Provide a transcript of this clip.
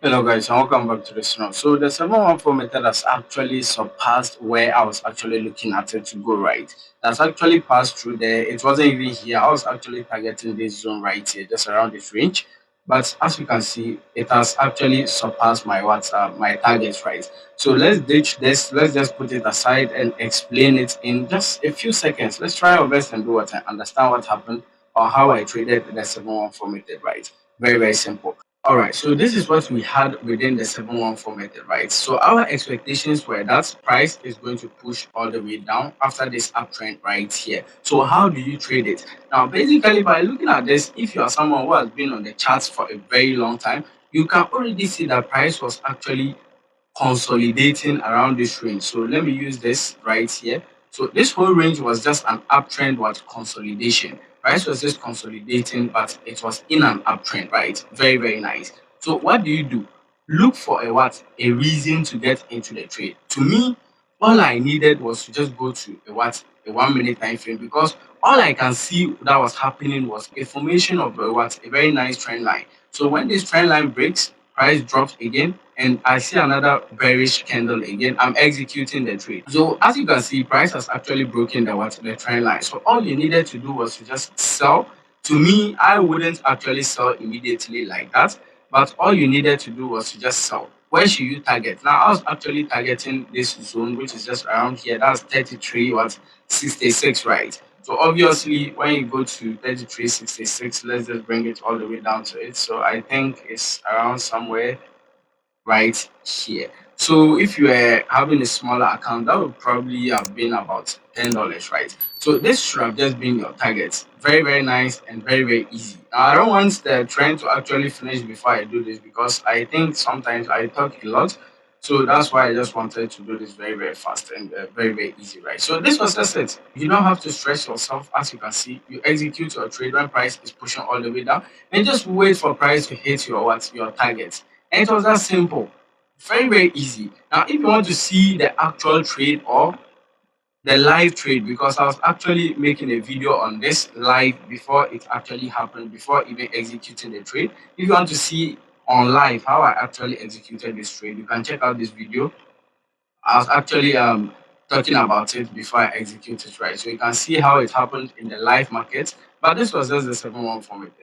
Hello guys and welcome back to the channel. So the 714 method has actually surpassed where I was actually looking at it to go, right. That's actually passed through there. It wasn't even here. I was actually targeting this zone right here, just around this range. But as you can see, it has actually surpassed my targets, right? So let's ditch this. Let's just put it aside and explain it in just a few seconds. Let's try our best and do what I understand what happened or how I traded the 714 method, right? Very, very simple. All right, so this is what we had within the 714 method, right? So our expectations were that price is going to push all the way down after this uptrend right here. So how do you trade it? Now, basically, by looking at this, if you are someone who has been on the charts for a very long time, you can already see that price was actually consolidating around this range. So let me use this right here. So this whole range was just an uptrend was consolidation. Price was just consolidating, but it was in an uptrend, right? Very, very nice. So what do? Look for a what? A reason to get into the trade. To me, all I needed was to just go to a what? A 1 minute time frame, because all I can see that was happening was a formation of a what? A very nice trend line. So when this trend line breaks, price drops again, and I see another bearish candle again. I'm executing the trade. So as you can see, price has actually broken the trend line. So all you needed to do was to just sell. To me, I wouldn't actually sell immediately like that, but all you needed to do was to just sell. Where should you target? Now I was actually targeting this zone, which is just around here. That's 33.66, right? So obviously, when you go to 33.66, let's just bring it all the way down to it. So I think it's around somewhere right here. So if you were having a smaller account, that would probably have been about $10, right? So this should have just been your target. Very, very nice and very, very easy. Now, I don't want the trend to actually finish before I do this, because I think sometimes I talk a lot. So that's why I just wanted to do this very, very fast and very, very easy, right? So this was just it. You don't have to stress yourself. As you can see, you execute your trade when price is pushing all the way down, and just wait for price to hit your target. And it was that simple. Very, very easy. Now, if you want to see the actual trade or the live trade, because I was actually making a video on this live before it actually happened, before even executing the trade. If you want to see on live how I actually executed this trade, you can check out this video. I was actually talking about it before I executed, right? So you can see how it happened in the live market. But this was just the 714 method.